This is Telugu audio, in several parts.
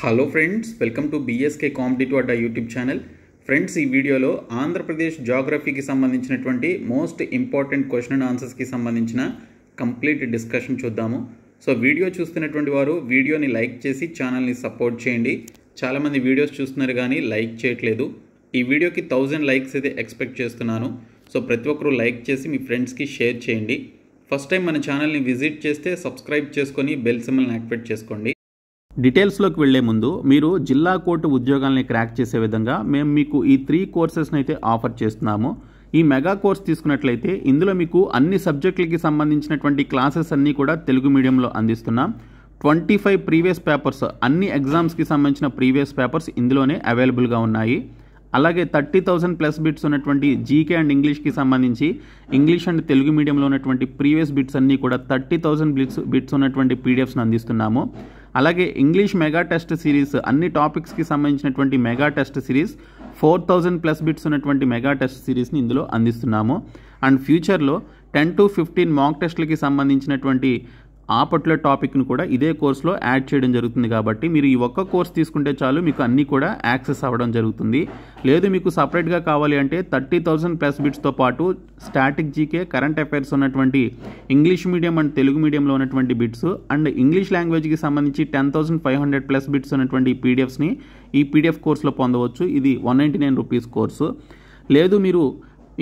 Hello friends, welcome to BSK competitive Adda YouTube channel. Friends, ఈ వీడియోలో ఆంధ్రప్రదేశ్ జాగ్రఫీకి సంబంధించినటువంటి మోస్ట్ ఇంపార్టెంట్ క్వశ్చన్ అండ్ ఆన్సర్స్కి సంబంధించిన కంప్లీట్ డిస్కషన్ చూద్దాము. సో వీడియో చూస్తున్నటువంటి వారు వీడియోని లైక్ చేసి ఛానల్ని సపోర్ట్ చేయండి. చాలామంది వీడియోస్ చూస్తున్నారు కానీ లైక్ చేయట్లేదు. ఈ వీడియోకి 1000 లైక్స్ అయితే ఎక్స్పెక్ట్ చేస్తున్నాను. సో ప్రతి ఒక్కరూ లైక్ చేసి మీ ఫ్రెండ్స్కి షేర్ చేయండి. ఫస్ట్ టైం మన ఛానల్ని విజిట్ చేస్తే సబ్స్క్రైబ్ చేసుకొని బెల్ సింబల్ని యాక్టివేట్ చేసుకోండి. డీటెయిల్స్లోకి వెళ్లే ముందు మీరు జిల్లా కోర్టు ఉద్యోగాల్ని క్రాక్ చేసే విధంగా మేము మీకు ఈ 3 కోర్సెస్ని అయితే ఆఫర్ చేస్తున్నాము. ఈ మెగా కోర్స్ తీసుకున్నట్లయితే ఇందులో మీకు అన్ని సబ్జెక్టులకి సంబంధించినటువంటి క్లాసెస్ అన్నీ కూడా తెలుగు మీడియంలో అందిస్తున్నాం. 25 ప్రీవియస్ పేపర్స్, అన్ని ఎగ్జామ్స్కి సంబంధించిన ప్రీవియస్ పేపర్స్ ఇందులోనే అవైలబుల్గా ఉన్నాయి. అలాగే 30,000 ప్లస్ బిట్స్ ఉన్నటువంటి జీకే అండ్ ఇంగ్లీష్కి సంబంధించి ఇంగ్లీష్ అండ్ తెలుగు మీడియంలో ఉన్నటువంటి ప్రీవియస్ బిట్స్ అన్నీ కూడా 30,000 బిట్స్ ఉన్నటువంటి పీడిఎఫ్స్ని అందిస్తున్నాము. అలాగే ఇంగ్లీష్ మెగా టెస్ట్ సిరీస్, అన్ని టాపిక్స్కి సంబంధించినటువంటి mega test series 4,000 plus bits ఉన్నటువంటి మెగా టెస్ట్ సిరీస్ని ఇందులో అందిస్తున్నాము. అండ్ ఫ్యూచర్లో 10 to 15 మాక్ టెస్ట్లకి సంబంధించినటువంటి ఆ పర్టికులర్ టాపిక్ను కూడా ఇదే కోర్సులో యాడ్ చేయడం జరుగుతుంది. కాబట్టి మీరు ఈ ఒక్క కోర్స్ తీసుకుంటే చాలు, మీకు అన్నీ కూడా యాక్సెస్ అవ్వడం జరుగుతుంది. లేదు మీకు సపరేట్గా కావాలి అంటే 30,000 ప్లస్ బిట్స్తో పాటు స్టాటిక్ జీకే, కరెంట్ అఫైర్స్ ఉన్నటువంటి ఇంగ్లీష్ మీడియం అండ్ తెలుగు మీడియంలో ఉన్నటువంటి బిట్స్ అండ్ ఇంగ్లీష్ లాంగ్వేజ్కి సంబంధించి 10,500 ప్లస్ బిట్స్ ఉన్నటువంటి పీడిఎఫ్స్ని ఈ పీడిఎఫ్ కోర్సులో పొందవచ్చు. ఇది 199 రూపీస్ కోర్సు. లేదు మీరు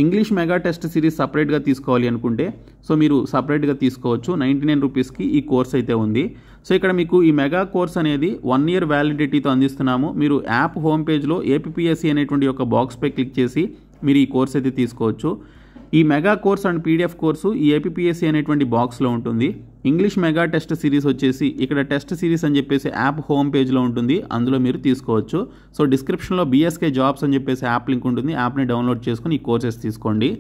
ఇంగ్లీష్ మెగా టెస్ట్ సిరీస్ సపరేట్గా తీసుకోవాలి అనుకుంటే సో మీరు సపరేట్గా తీసుకోవచ్చు. 99 రూపీస్కి ఈ కోర్స్ అయితే ఉంది. సో ఇక్కడ మీకు ఈ మెగా కోర్స్ అనేది 1 year వ్యాలిడిటీతో అందిస్తున్నాము. మీరు యాప్ హోమ్ పేజ్లో ఏపీఎస్సీ అనేటువంటి ఒక బాక్స్పై క్లిక్ చేసి మీరు ఈ కోర్స్ అయితే తీసుకోవచ్చు. ఈ mega course and PDF course ఈ ఏపీఎస్సీ అనేటువంటి బాక్స్లో ఉంటుంది. ఇంగ్లీష్ మెగా టెస్ట్ సిరీస్ వచ్చేసి ఇక్కడ టెస్ట్ సిరీస్ అని చెప్పేసి యాప్ హోమ్ పేజ్లో ఉంటుంది, అందులో మీరు తీసుకోవచ్చు. సో డిస్క్రిప్షన్లో బీఎస్కే జాబ్స్ అని చెప్పేసి యాప్ లింక్ ఉంటుంది, యాప్ని డౌన్లోడ్ చేసుకుని ఈ కోర్సెస్ తీసుకోండి.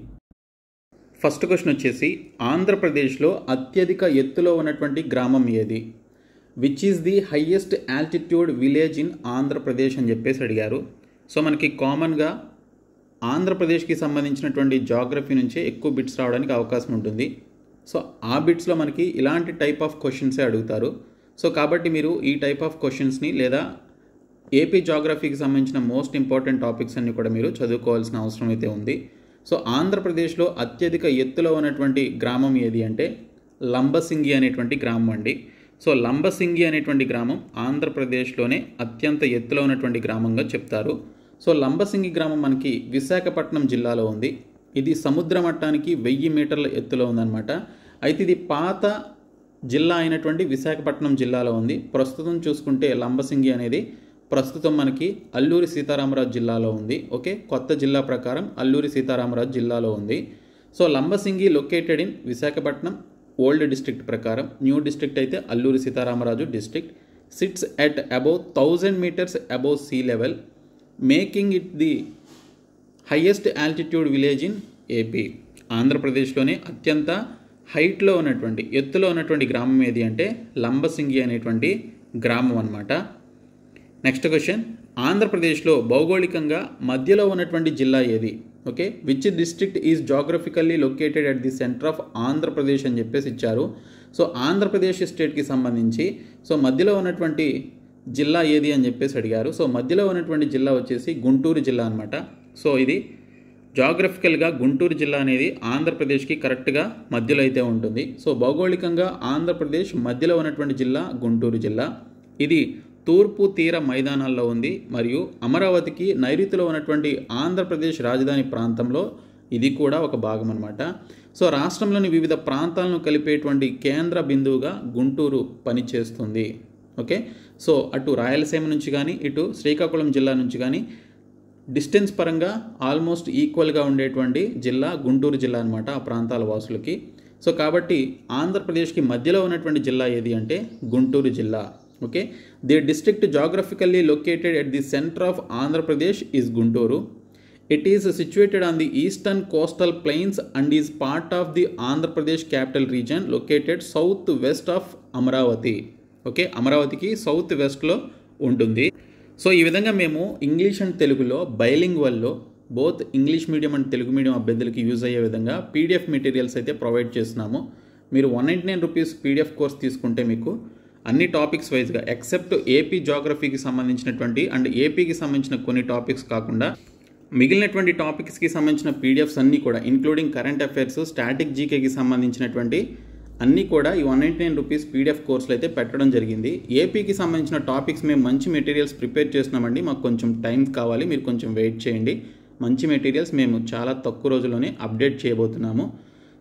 ఫస్ట్ క్వశ్చన్ వచ్చేసి ఆంధ్రప్రదేశ్లో అత్యధిక ఎత్తులో ఉన్నటువంటి గ్రామం ఏది? Which is the highest altitude village in Andhra Pradesh అని చెప్పేసి అడిగారు. సో మనకి కామన్గా ఆంధ్రప్రదేశ్కి సంబంధించినటువంటి జాగ్రఫీ నుంచే ఎక్కువ బిట్స్ రావడానికి అవకాశం ఉంటుంది. సో ఆ బిట్స్లో మనకి ఇలాంటి టైప్ ఆఫ్ క్వశ్చన్సే అడుగుతారు. సో కాబట్టి మీరు ఈ టైప్ ఆఫ్ క్వశ్చన్స్ని లేదా ఏపీ జాగ్రఫీకి సంబంధించిన మోస్ట్ ఇంపార్టెంట్ టాపిక్స్ అన్ని కూడా మీరు చదువుకోవాల్సిన అవసరం అయితే ఉంది. సో ఆంధ్రప్రదేశ్లో అత్యధిక ఎత్తులో ఉన్నటువంటి గ్రామం ఏది అంటే లంబసింగి అనేటువంటి గ్రామం అండి. సో లంబసింగి అనేటువంటి గ్రామం ఆంధ్రప్రదేశ్లోనే అత్యంత ఎత్తులో ఉన్నటువంటి గ్రామంగా చెప్తారు. సో లంబసింగి గ్రామం మనకి విశాఖపట్నం జిల్లాలో ఉంది. ఇది సముద్ర మట్టానికి 1000 మీటర్ల ఎత్తులో ఉందన్నమాట. అయితే ఇది పాత జిల్లా అయినటువంటి విశాఖపట్నం జిల్లాలో ఉంది. ప్రస్తుతం చూసుకుంటే లంబసింగి అనేది ప్రస్తుతం మనకి అల్లూరి సీతారామరాజు జిల్లాలో ఉంది. ఓకే, కొత్త జిల్లా ప్రకారం అల్లూరి సీతారామరాజు జిల్లాలో ఉంది. So Lambasingi located in Visakhapatnam old district ప్రకారం, న్యూ డిస్ట్రిక్ట్ అయితే Alluri Sitaramaraju district. Sits at above 1000 meters above sea level, making it the highest altitude village in AP. ఆంధ్రప్రదేశ్లోనే అత్యంత హైట్లో ఉన్నటువంటి ఎత్తులో ఉన్నటువంటి గ్రామం ఏది అంటే లంబసింగి అనేటువంటి గ్రామం అన్నమాట. నెక్స్ట్ క్వశ్చన్, ఆంధ్రప్రదేశ్లో భౌగోళికంగా మధ్యలో ఉన్నటువంటి జిల్లా ఏది? Okay, which district is geographically located at the centre of Andhra Pradesh అని చెప్పేసి ఇచ్చారు. సో ఆంధ్రప్రదేశ్ స్టేట్కి సంబంధించి సో మధ్యలో ఉన్నటువంటి జిల్లా ఏది అని చెప్పేసి అడిగారు. సో మధ్యలో ఉన్నటువంటి జిల్లా వచ్చేసి గుంటూరు జిల్లా అనమాట. సో ఇది జాగ్రఫికల్గా గుంటూరు జిల్లా అనేది ఆంధ్రప్రదేశ్కి కరెక్ట్గా మధ్యలో అయితే ఉంటుంది. సో భౌగోళికంగా ఆంధ్రప్రదేశ్ మధ్యలో ఉన్నటువంటి జిల్లా గుంటూరు జిల్లా. ఇది తూర్పు తీర మైదానాల్లో ఉంది మరియు అమరావతికి నైరుతిలో ఉన్నటువంటి ఆంధ్రప్రదేశ్ రాజధాని ప్రాంతంలో ఇది కూడా ఒక భాగం అనమాట. సో రాష్ట్రంలోని వివిధ ప్రాంతాలను కలిపేటువంటి కేంద్ర బిందువుగా గుంటూరు పనిచేస్తుంది. ఓకే, సో అటు రాయలసీమ నుంచి కానీ ఇటు శ్రీకాకుళం జిల్లా నుంచి కానీ డిస్టెన్స్ పరంగా ఆల్మోస్ట్ ఈక్వల్గా ఉండేటువంటి జిల్లా గుంటూరు జిల్లా అనమాట ఆ ప్రాంతాల వాసులకి. సో కాబట్టి ఆంధ్రప్రదేశ్కి మధ్యలో ఉన్నటువంటి జిల్లా ఏది అంటే గుంటూరు జిల్లా. Okay, the district geographically located at the centre of Andhra Pradesh is Guntur. It is situated on the eastern coastal plains and is part of the Andhra Pradesh capital region located south west of Amaravati. Okay, అమరావతికి సౌత్ వెస్ట్లో ఉంటుంది. సో ఈ విధంగా మేము ఇంగ్లీష్ అండ్ తెలుగులో బైలింగ్వల్లో both English medium and Telugu medium అభ్యర్థులకి యూజ్ అయ్యే విధంగా పీడిఎఫ్ మెటీరియల్స్ అయితే ప్రొవైడ్ చేస్తున్నాము. మీరు 199 రూపీస్ పీడిఎఫ్ కోర్స్ తీసుకుంటే మీకు అన్ని టాపిక్స్ వైజ్గా ఎక్సెప్ట్ ఏపీ జాగ్రఫీకి సంబంధించినటువంటి అండ్ ఏపీకి సంబంధించిన కొన్ని టాపిక్స్ కాకుండా మిగిలినటువంటి టాపిక్స్కి సంబంధించిన పీడిఎఫ్స్ అన్నీ కూడా ఇంక్లూడింగ్ కరెంట్ అఫైర్స్, స్టాటిక్ జీకేకి సంబంధించినటువంటి అన్నీ కూడా ఈ 199 రూపీస్ పీడిఎఫ్ కోర్సులు అయితే పెట్టడం జరిగింది. ఏపీకి సంబంధించిన టాపిక్స్ మేము మంచి మెటీరియల్స్ ప్రిపేర్ చేస్తున్నామండి, మాకు కొంచెం టైం కావాలి, మీరు కొంచెం వెయిట్ చేయండి. మంచి మెటీరియల్స్ మేము చాలా తక్కువ రోజుల్లోనే అప్డేట్ చేయబోతున్నాము.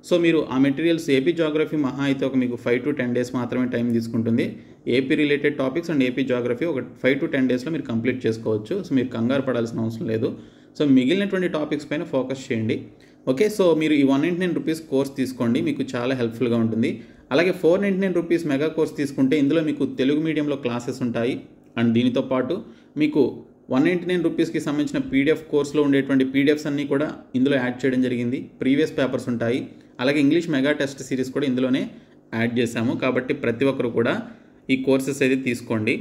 సో మీరు ఆ మెటీరియల్స్ ఏపీ జాగ్రఫీ మహా అయితే ఒక మీకు 5 to 10 డేస్ మాత్రమే టైం తీసుకుంటుంది. AP related topics and AP geography ఒక 5 to 10 డేస్లో మీరు కంప్లీట్ చేసుకోవచ్చు. సో మీరు కంగారు పడాల్సిన అవసరం లేదు. సో మిగిలినటువంటి టాపిక్స్ పైన ఫోకస్ చేయండి. ఓకే, సో మీరు ఈ 199 రూపీస్ కోర్స్ తీసుకోండి, మీకు చాలా హెల్ప్ఫుల్గా ఉంటుంది. అలాగే 499 రూపీస్ మెగా కోర్స్ తీసుకుంటే ఇందులో మీకు తెలుగు మీడియంలో క్లాసెస్ ఉంటాయి. అండ్ దీనితో పాటు మీకు 199 రూపీస్కి సంబంధించిన పీడిఎఫ్ కోర్సులో ఉండేటువంటి పీడిఎఫ్స్ అన్నీ కూడా ఇందులో యాడ్ చేయడం జరిగింది. ప్రీవియస్ పేపర్స్ ఉంటాయి. అలాగే ఇంగ్లీష్ మెగా టెస్ట్ సిరీస్ కూడా ఇందులోనే యాడ్ చేశాము. కాబట్టి ప్రతి ఒక్కరు కూడా ఈ కోర్సెస్ అయితే తీసుకోండి.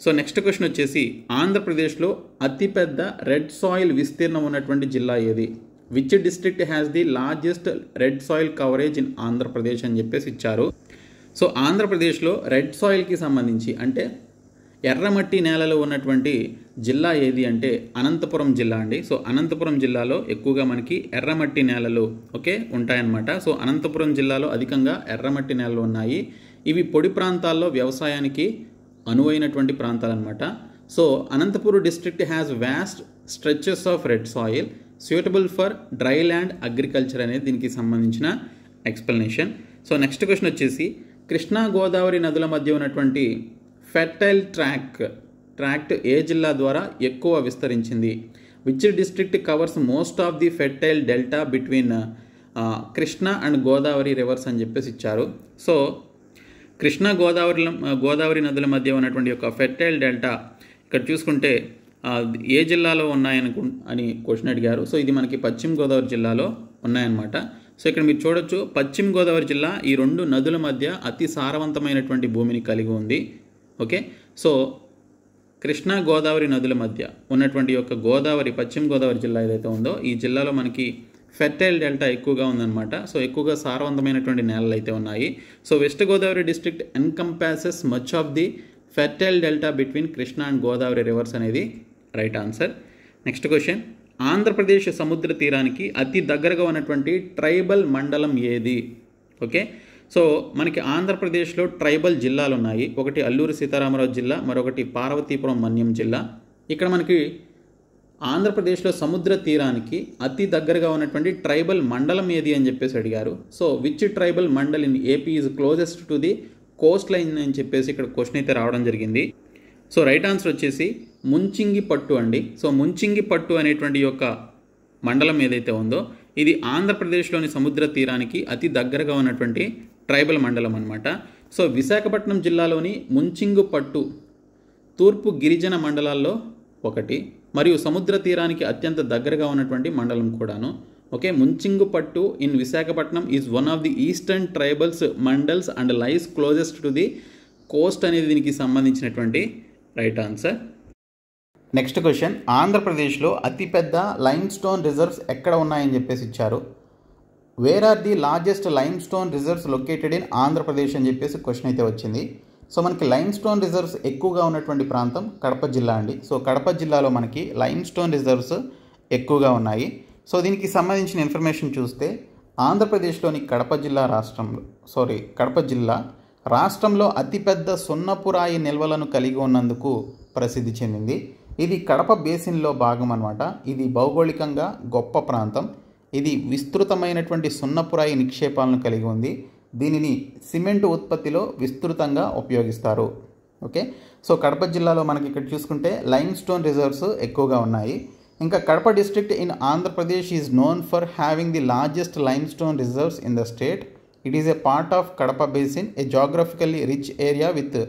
సో నెక్స్ట్ క్వశ్చన్ వచ్చేసి, ఆంధ్రప్రదేశ్లో అతిపెద్ద రెడ్ సాయిల్ విస్తీర్ణం ఉన్నటువంటి జిల్లా ఏది? Which district has the largest red soil coverage in Andhra Pradesh అని చెప్పేసి ఇచ్చారు. సో ఆంధ్రప్రదేశ్లో రెడ్ సాయిల్కి సంబంధించి అంటే ఎర్రమట్టి నేలలో ఉన్నటువంటి జిల్లా ఏది అంటే అనంతపురం జిల్లా అండి. సో అనంతపురం జిల్లాలో ఎక్కువగా మనకి ఎర్రమట్టి నేలలు ఉంటాయన్నమాట. సో అనంతపురం జిల్లాలో అధికంగా ఎర్రమట్టి నేలలు ఉన్నాయి. ఇవి పొడి ప్రాంతాల్లో వ్యవసాయానికి అనువైనటువంటి ప్రాంతాలన్నమాట. So Anantapur district has vast stretches of red soil suitable for dry land agriculture అనేది దీనికి సంబంధించిన ఎక్స్ప్లెనేషన్. సో నెక్స్ట్ క్వశ్చన్ వచ్చేసి, కృష్ణా గోదావరి నదుల మధ్య ఉన్నటువంటి ఫెర్టైల్ ట్రాక్ట్ ఏ జిల్లా ద్వారా ఎక్కువ విస్తరించింది? Which district covers most of the fertile delta between Krishna and Godavari reverse అని చెప్పేసి ఇచ్చారు. సో కృష్ణా గోదావరి నదుల మధ్య ఉన్నటువంటి యొక్క ఫెర్టైల్ డెల్టా ఇక్కడ చూసుకుంటే ఏ జిల్లాలో అని క్వశ్చన్ అడిగారు. సో ఇది మనకి పశ్చిమ గోదావరి జిల్లాలో ఉన్నాయన్నమాట. సో ఇక్కడ మీరు చూడొచ్చు, పశ్చిమ గోదావరి జిల్లా ఈ రెండు నదుల మధ్య అతి సారవంతమైనటువంటి భూమిని కలిగి ఉంది. ఓకే, సో కృష్ణా గోదావరి నదుల మధ్య ఉన్నటువంటి యొక్క పశ్చిమ గోదావరి జిల్లా ఏదైతే ఉందో ఈ జిల్లాలో మనకి ఫెర్టైల్ డెల్టా ఎక్కువగా ఉందన్నమాట. సో ఎక్కువగా సారవంతమైనటువంటి నేలలు అయితే ఉన్నాయి. So west Godavari district encompasses much of the fertile delta between Krishna and Godavari rivers అనేది right answer. Next question, Andhra Pradesh సముద్ర తీరానికి అతి దగ్గరగా ఉన్నటువంటి ట్రైబల్ మండలం ఏది? ఓకే, సో మనకి ఆంధ్రప్రదేశ్లో ట్రైబల్ జిల్లాలు ఉన్నాయి. ఒకటి అల్లూరి సీతారామరాజు జిల్లా, మరొకటి పార్వతీపురం మన్యం జిల్లా. ఇక్కడ మనకి ఆంధ్రప్రదేశ్లో సముద్ర తీరానికి అతి దగ్గరగా ఉన్నటువంటి ట్రైబల్ మండలం ఏది అని చెప్పేసి అడిగారు. So which tribal mandal in AP is closest to the Coast line అని చెప్పేసి ఇక్కడ క్వశ్చన్ అయితే రావడం జరిగింది. సో రైట్ ఆన్సర్ వచ్చేసి ముంచింగిపట్టు అండి. సో ముంచింగిపట్టు అనేటువంటి యొక్క మండలం ఏదైతే ఉందో ఇది ఆంధ్రప్రదేశ్లోని సముద్ర తీరానికి అతి దగ్గరగా ఉన్నటువంటి ట్రైబల్ మండలం అనమాట. సో విశాఖపట్నం జిల్లాలోని ముంచింగిపట్టు తూర్పు గిరిజన మండలాల్లో ఒకటి, మరియు సముద్ర తీరానికి అత్యంత దగ్గరగా ఉన్నటువంటి మండలం కూడాను. Okay, Munchingiputtu in Visakhapatnam is one of the eastern tribals mandals and lies closest to the coast అనేది దీనికి సంబంధించినటువంటి రైట్ ఆన్సర్. నెక్స్ట్ క్వశ్చన్, ఆంధ్రప్రదేశ్లో అతిపెద్ద లైమ్ స్టోన్ రిజర్వ్స్ ఎక్కడ ఉన్నాయని చెప్పేసి ఇచ్చారు. Where are the largest limestone reserves located in Andhra Pradesh అని చెప్పేసి క్వశ్చన్ అయితే వచ్చింది. సో మనకి లైమ్ స్టోన్ రిజర్వ్స్ ఎక్కువగా ఉన్నటువంటి ప్రాంతం కడప జిల్లా అండి. సో కడప జిల్లాలో మనకి లైమ్ స్టోన్ రిజర్వ్స్ ఎక్కువగా ఉన్నాయి. సో దీనికి సంబంధించిన ఇన్ఫర్మేషన్ చూస్తే ఆంధ్రప్రదేశ్లోని కడప జిల్లా రాష్ట్రంలో అతిపెద్ద సున్నపురాయి నిల్వలను కలిగి ఉన్నందుకు ప్రసిద్ధి చెందింది. ఇది కడప బేసిన్లో భాగం అన్నమాట. ఇది భౌగోళికంగా గొప్ప ప్రాంతం. ఇది విస్తృతమైనటువంటి సున్నపురాయి నిక్షేపాలను కలిగి ఉంది. దీనిని సిమెంట్ ఉత్పత్తిలో విస్తృతంగా ఉపయోగిస్తారు. ఓకే, సో కడప జిల్లాలో మనకి ఇక్కడ చూసుకుంటే లైమ్ స్టోన్ రిజర్వ్స్ ఎక్కువగా ఉన్నాయి. ఇంకా Kadapa district in Andhra Pradesh is known for having the largest limestone reserves in the state. It is a part of Kadapa basin, a geographically rich area with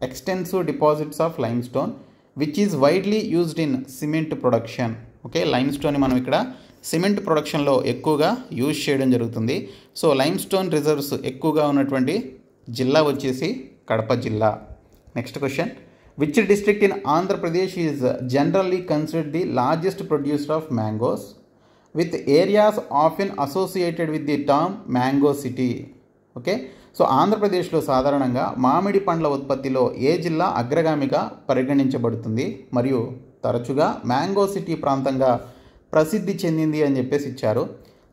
extensive deposits of limestone which is widely used in cement production. Okay, limestone మనం ఇక్కడ సిమెంట్ ప్రొడక్షన్లో ఎక్కువగా యూజ్ చేయడం జరుగుతుంది. సో లైమ్ స్టోన్ రిజర్వ్స్ ఎక్కువగా ఉన్నటువంటి జిల్లా వచ్చేసి కడప జిల్లా. Next question, which district in Andhra Pradesh is generally considered the largest producer of mangoes with areas often associated with the term mango city. Okay, so ఆంధ్రప్రదేశ్లో సాధారణంగా మామిడి పండ్ల ఉత్పత్తిలో ఏ జిల్లా అగ్రగామిగా పరిగణించబడుతుంది మరియు తరచుగా మ్యాంగో సిటీ ప్రాంతంగా ప్రసిద్ధి చెందింది అని చెప్పేసి ఇచ్చారు.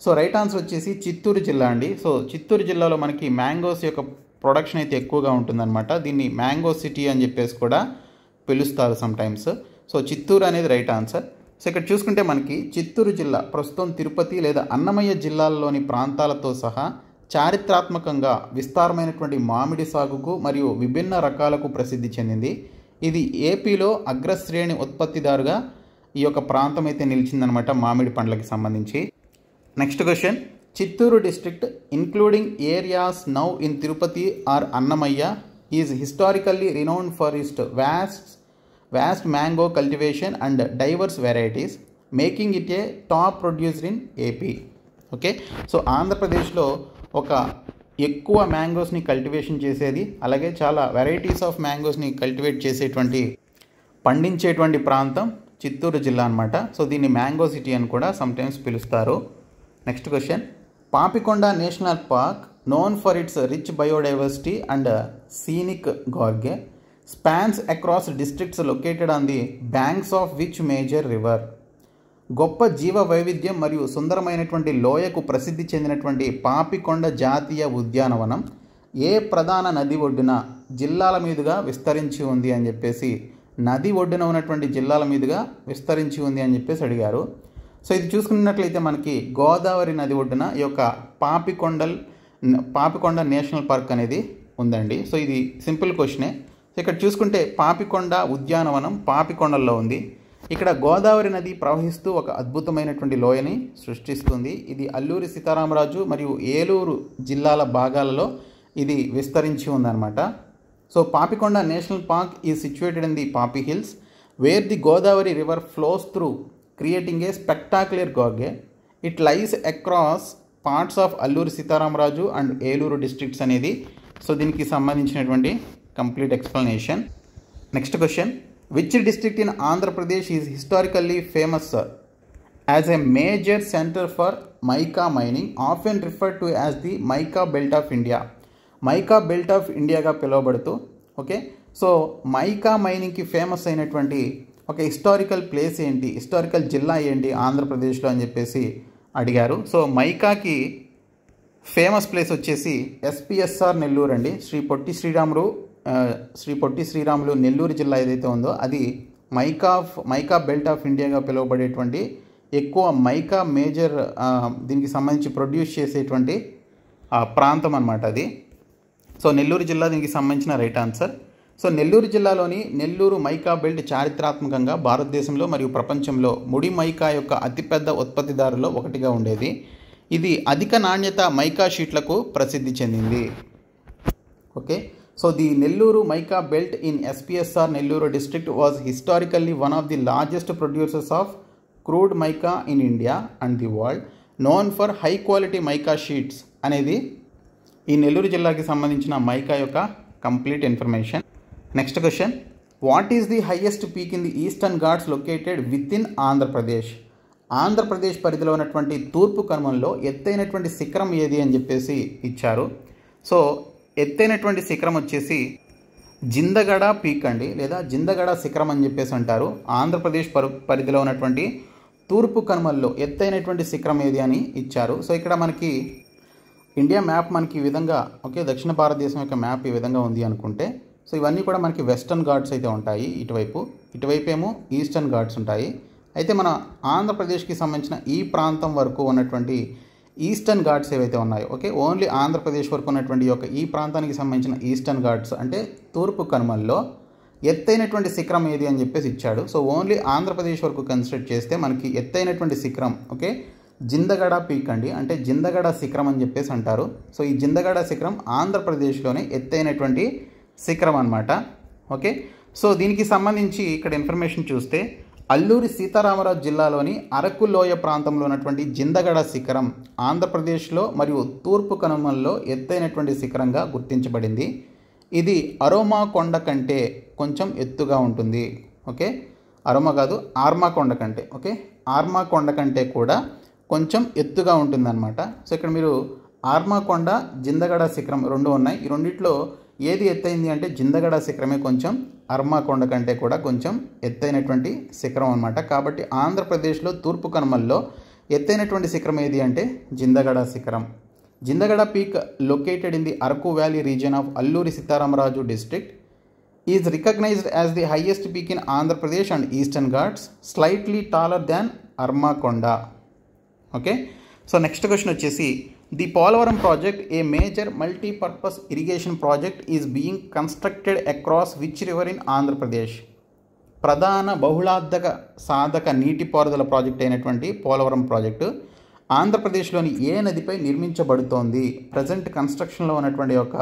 సో రైట్ ఆన్సర్ వచ్చేసి చిత్తూరు జిల్లా అండి. సో చిత్తూరు జిల్లాలో మనకి మ్యాంగోస్ యొక్క ప్రొడక్షన్ అయితే ఎక్కువగా ఉంటుందన్నమాట. దీన్ని మ్యాంగో సిటీ అని చెప్పేసి కూడా పిలుస్తారు సమ్టైమ్స్. సో చిత్తూరు అనేది రైట్ ఆన్సర్. సో ఇక్కడ చూసుకుంటే మనకి చిత్తూరు జిల్లా ప్రస్తుతం తిరుపతి లేదా అన్నమయ్య జిల్లాల్లోని ప్రాంతాలతో సహా చారిత్రాత్మకంగా విస్తారమైనటువంటి మామిడి సాగుకు మరియు విభిన్న రకాలకు ప్రసిద్ధి చెందింది. ఇది ఏపీలో అగ్రశ్రేణి ఉత్పత్తిదారుగా ఈ యొక్క ప్రాంతం అయితే నిలిచిందనమాట మామిడి పండ్లకి సంబంధించి. Next question, Chittoor district including areas now in Tirupati or Annamayya is historically renowned for it vast mango cultivation and diverse varieties, making it a top producer in AP. Okay, so ఆంధ్రప్రదేశ్లో ఒక ఎక్కువ మ్యాంగోస్ని కల్టివేషన్ చేసేది, అలాగే చాలా వెరైటీస్ ఆఫ్ మ్యాంగోస్ని కల్టివేట్ చేసేటువంటి పండించేటువంటి ప్రాంతం చిత్తూరు జిల్లా అనమాట. సో దీన్ని మ్యాంగో సిటీ అని కూడా సమ్టైమ్స్ పిలుస్తారు. Next question, Papikonda national park known for its rich biodiversity and scenic gorge spans across districts located on the banks of which major river? గొప్ప జీవ వైవిధ్యం మరియు సుందరమైనటువంటి లోయకు ప్రసిద్ధి చెందినటువంటి పాపికొండ జాతీయ ఉద్యానవనం ఏ ప్రధాన నది ఒడ్డున జిల్లాల మీదుగా విస్తరించి ఉంది అని చెప్పేసి, నది ఒడ్డున ఉన్నటువంటి జిల్లాల మీదుగా విస్తరించి ఉంది అని చెప్పేసి అడిగారు. సో ఇది చూసుకున్నట్లయితే మనకి గోదావరి నది ఒడ్డున ఈ యొక్క పాపికొండ నేషనల్ పార్క్ అనేది ఉందండి. సో ఇది సింపుల్ క్వశ్చనే. ఇక్కడ చూసుకుంటే పాపికొండ ఉద్యానవనం పాపికొండల్లో ఉంది. ఇక్కడ గోదావరి నది ప్రవహిస్తూ ఒక అద్భుతమైనటువంటి లోయని సృష్టిస్తుంది. ఇది అల్లూరి సీతారామరాజు మరియు ఏలూరు జిల్లాల భాగాలలో ఇది విస్తరించి ఉందన్నమాట. So Papikonda national park is situated in the Papi hills where the Godavari river flows through creating a spectacular gorge. It lies across parts of Alluri Sitaramaraju and Eluru districts అనేది సో దీనికి సంబంధించినటువంటి complete explanation. Next question, which district in Andhra Pradesh is historically famous as a major center for mica mining, often referred to as the mica belt of India? mica belt of India గా పిలువబడుతూ, ఓకే, సో మైకా మైనింగ్కి ఫేమస్ అయినటువంటి ఒక హిస్టారికల్ ప్లేస్ ఏంటి, హిస్టారికల్ జిల్లా ఏంటి ఆంధ్రప్రదేశ్లో అని చెప్పేసి అడిగారు. సో మైకాకి ఫేమస్ ప్లేస్ వచ్చేసి ఎస్పిఎస్ఆర్ నెల్లూరు అండి. శ్రీ పొట్టి శ్రీరాములు నెల్లూరు జిల్లా ఏదైతే ఉందో అది మైకా బెల్ట్ ఆఫ్ ఇండియాగా పిలువబడేటువంటి ఎక్కువ మైకా మేజర్ దీనికి సంబంధించి ప్రొడ్యూస్ చేసేటువంటి ప్రాంతం అన్నమాట అది. సో నెల్లూరు జిల్లా దీనికి సంబంధించిన రైట్ ఆన్సర్. సో నెల్లూరు జిల్లాలోని నెల్లూరు మైకా బెల్ట్ చారిత్రాత్మకంగా భారతదేశంలో మరియు ప్రపంచంలో ముడి మైకా యొక్క అతిపెద్ద ఉత్పత్తిదారులో ఒకటిగా ఉండేది. ఇది అధిక నాణ్యత మైకా షీట్లకు ప్రసిద్ధి చెందింది. Okay, so the Nellore mica belt in SPSR Nellore district was historically one of the largest producers of crude mica in India and the world, known for high quality mica sheets అనేది ఈ నెల్లూరు జిల్లాకి సంబంధించిన మైకా యొక్క complete information. Next question, what is the highest peak in the eastern Ghats located with in Andhra Pradesh? Andhra Pradesh పరిధిలో ఉన్నటువంటి తూర్పు కనుమల్లో ఎత్తైనటువంటి శిఖరం ఏది అని చెప్పేసి ఇచ్చారు. సో ఎత్తైనటువంటి శిఖరం వచ్చేసి జిందగడ పీక్ అండి, లేదా జిందగడ శిఖరం అని చెప్పేసి అంటారు. ఆంధ్రప్రదేశ్ పరిధిలో ఉన్నటువంటి తూర్పు కనుమల్లో ఎత్తైనటువంటి శిఖరం ఏది అని ఇచ్చారు. సో ఇక్కడ మనకి ఇండియా మ్యాప్ మనకి ఈ విధంగా, ఓకే, దక్షిణ భారతదేశం యొక్క మ్యాప్ ఈ విధంగా ఉంది అనుకుంటే, సో ఇవన్నీ కూడా మనకి వెస్టర్న్ ఘాట్స్ అయితే ఉంటాయి. ఇటువైపు ఏమో ఈస్టర్న్ ఘాట్స్ ఉంటాయి. అయితే మన ఆంధ్రప్రదేశ్కి సంబంధించిన ఈ ప్రాంతం వరకు ఉన్నటువంటి ఈస్టర్న్ ఘాట్స్ ఏవైతే ఉన్నాయో, ఓకే, ఓన్లీ ఆంధ్రప్రదేశ్ వరకు ఉన్నటువంటి ఈ ప్రాంతానికి సంబంధించిన ఈస్టర్న్ ఘాట్స్ అంటే తూర్పు కనుమల్లో ఎత్తైనటువంటి శిఖరం ఏది అని చెప్పేసి ఇచ్చాడు. సో ఓన్లీ ఆంధ్రప్రదేశ్ వరకు కన్సిడర్ చేస్తే మనకి ఎత్తైనటువంటి శిఖరం, ఓకే, జిందగడ పీక్ అండి, అంటే జిందగడ శిఖరం అని చెప్పేసి అంటారు. సో ఈ జిందగడ శిఖరం ఆంధ్రప్రదేశ్లోనే ఎత్తైనటువంటి శిఖరం అన్నమాట. ఓకే, సో దీనికి సంబంధించి ఇక్కడ ఇన్ఫర్మేషన్ చూస్తే అల్లూరి సీతారామరాజు జిల్లాలోని అరకు లోయ ప్రాంతంలో ఉన్నటువంటి జిందగడ శిఖరం ఆంధ్రప్రదేశ్లో మరియు తూర్పు కనుమల్లో ఎత్తైనటువంటి శిఖరంగా గుర్తించబడింది. ఇది అరోమా కొండ కంటే కొంచెం ఎత్తుగా ఉంటుంది. ఓకే, అరోమా కాదు, ఆర్మా కొండ కంటే, ఓకే, ఆర్మా కొండ కంటే కూడా కొంచెం ఎత్తుగా ఉంటుందన్నమాట. సో ఇక్కడ మీరు ఆర్మాకొండ జిందగడ శిఖరం రెండు ఉన్నాయి. ఈ రెండిట్లో ఏది ఎత్తైంది అంటే జిందగడ శిఖరమే కొంచెం ఆర్మాకొండ కంటే కూడా కొంచెం ఎత్తైనటువంటి శిఖరం అన్నమాట. కాబట్టి ఆంధ్రప్రదేశ్లో తూర్పు కనుమల్లో ఎత్తైనటువంటి శిఖరం ఏది అంటే జిందగడ శిఖరం. Jindhagada peak located in the Araku valley region of Alluri Sitaramaraju district is recognised as the highest peak in Andhra Pradesh and Eastern Ghats, slightly taller than Armakonda. Okay, so next question వచ్చేసి the Polavaram project a major multipurpose irrigation project is being constructed across which river in Andhra Pradesh. ప్రధాన బహుళార్థక సాధక నీటిపారుదల ప్రాజెక్ట్ అయినటువంటి పోలవరం ప్రాజెక్టు ఆంధ్రప్రదేశ్లోని ఏ నదిపై నిర్మించబడుతోంది? ప్రజెంట్ కన్స్ట్రక్షన్లో ఉన్నటువంటి ఒక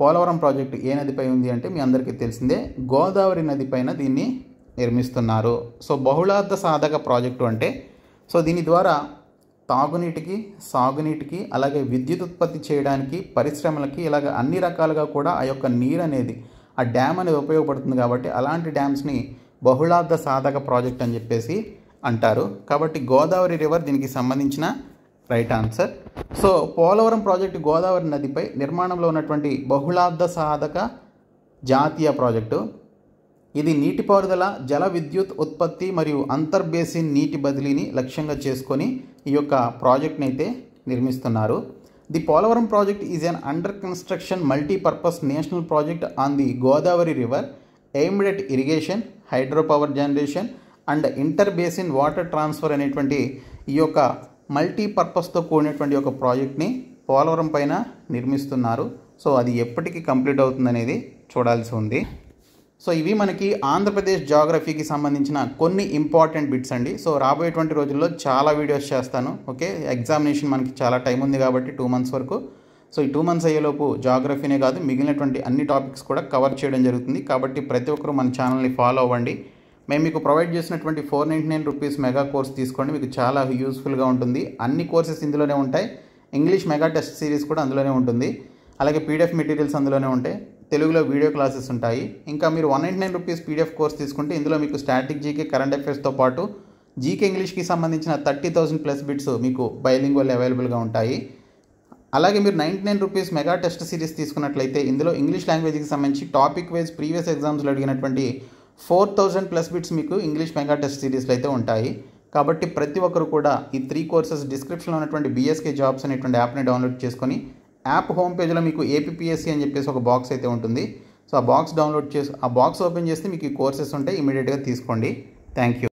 పోలవరం ప్రాజెక్టు ఏ నదిపై ఉంది అంటే మీ అందరికీ తెలిసిందే, గోదావరి నది పైన దీన్ని నిర్మిస్తున్నారు. సో బహుళార్థ సాధక ప్రాజెక్టు అంటే సో దీని ద్వారా తాగునీటికి, సాగునీటికి, అలాగే విద్యుత్ ఉత్పత్తి చేయడానికి, పరిశ్రమలకి ఇలాగ అన్ని రకాలుగా కూడా ఆ యొక్క నీరు అనేది, ఆ డ్యామ్ అనేది ఉపయోగపడుతుంది. కాబట్టి అలాంటి డ్యామ్స్ని బహుళార్థ సాధక ప్రాజెక్ట్ అని చెప్పేసి అంటారు. కాబట్టి గోదావరి రివర్ దీనికి సంబంధించిన right answer. So Polavaram project Godavari నదిపై నిర్మాణంలో ఉన్నటువంటి బహుళార్థ సాధక జాతీయ ప్రాజెక్టు. ఇది నీటిపారుదల, జల విద్యుత్ ఉత్పత్తి మరియు అంతర్బేసిన్ నీటి బదిలీని లక్ష్యంగా చేసుకొని ఈ యొక్క ప్రాజెక్ట్ని అయితే నిర్మిస్తున్నారు. The Polavaram project is an under construction multipurpose national project on the Godavari river aimed at irrigation, hydro power generation and inter basin water transfer అనేటువంటి ఈ యొక్క మల్టీపర్పస్తో కూడినటువంటి ఒక ప్రాజెక్ట్ని పోలవరం పైన నిర్మిస్తున్నారు. సో అది ఎప్పటికీ కంప్లీట్ అవుతుందనేది చూడాల్సి ఉంది. సో ఇవి మనకి ఆంధ్రప్రదేశ్ జాగ్రఫీకి సంబంధించిన కొన్ని ఇంపార్టెంట్ బిట్స్ అండి. సో రాబోయేటువంటి రోజుల్లో చాలా వీడియోస్ చేస్తాను. ఓకే, ఎగ్జామినేషన్ మనకి చాలా టైం ఉంది కాబట్టి 2 months వరకు. సో ఈ 2 months అయ్యేలోపు జాగ్రఫీనే కాదు మిగిలినటువంటి అన్ని టాపిక్స్ కూడా కవర్ చేయడం జరుగుతుంది. కాబట్టి ప్రతి ఒక్కరూ మన ఛానల్ని ఫాలో అవ్వండి. మేము మీకు ప్రొవైడ్ చేసినటువంటి 499 రూపీస్ మెగా కోర్స్ తీసుకోండి, మీకు చాలా యూస్ఫుల్గా ఉంటుంది. అన్ని కోర్సెస్ ఇందులోనే ఉంటాయి. ఇంగ్లీష్ మెగా టెస్ట్ సిరీస్ కూడా అందులోనే ఉంటుంది. అలాగే పీడిఎఫ్ మెటీరియల్స్ అందులోనే ఉంటాయి. తెలుగులో వీడియో క్లాసెస్ ఉంటాయి. ఇంకా మీరు 199 రూపీస్ పీడిఎఫ్ కోర్స్ తీసుకుంటే ఇందులో మీకు స్టాటిక్ జీకే, కరెంట్ అఫైర్స్తో పాటు జీకే ఇంగ్లీష్కి సంబంధించిన 30,000+ బిట్స్ మీకు బైలింగ్వల్ అవైలబుల్గా ఉంటాయి. అలాగే మీరు 99 రూపీస్ మెగా టెస్ట్ సిరీస్ తీసుకున్నట్లయితే ఇందులో ఇంగ్లీష్ లాంగ్వేజ్కి సంబంధించి టాపిక్ వైజ్ ప్రీవియస్ ఎగ్జామ్స్లో అడిగినటువంటి 4,000+ బిట్స్ మీకు ఇంగ్లీష్ మెగా టెస్ట్ సిరీస్లో అయితే ఉంటాయి. కాబట్టి ప్రతి ఒక్కరు కూడా ఈ 3 కోర్సెస్ డిస్క్రిప్షన్లో ఉన్నటువంటి బీఎస్కే జాబ్స్ అనేటువంటి యాప్ని డౌన్లోడ్ చేసుకొని యాప్ హోమ్ పేజ్లో మీకు ఏపీఎస్సీ అని చెప్పేసి ఒక బాక్స్ అయితే ఉంటుంది. సో ఆ బాక్స్ డౌన్లోడ్ చేసి ఆ బాక్స్ ఓపెన్ చేస్తే మీకు ఈ కోర్సెస్ ఉంటాయి, ఇమీడియట్గా తీసుకోండి. Thank you.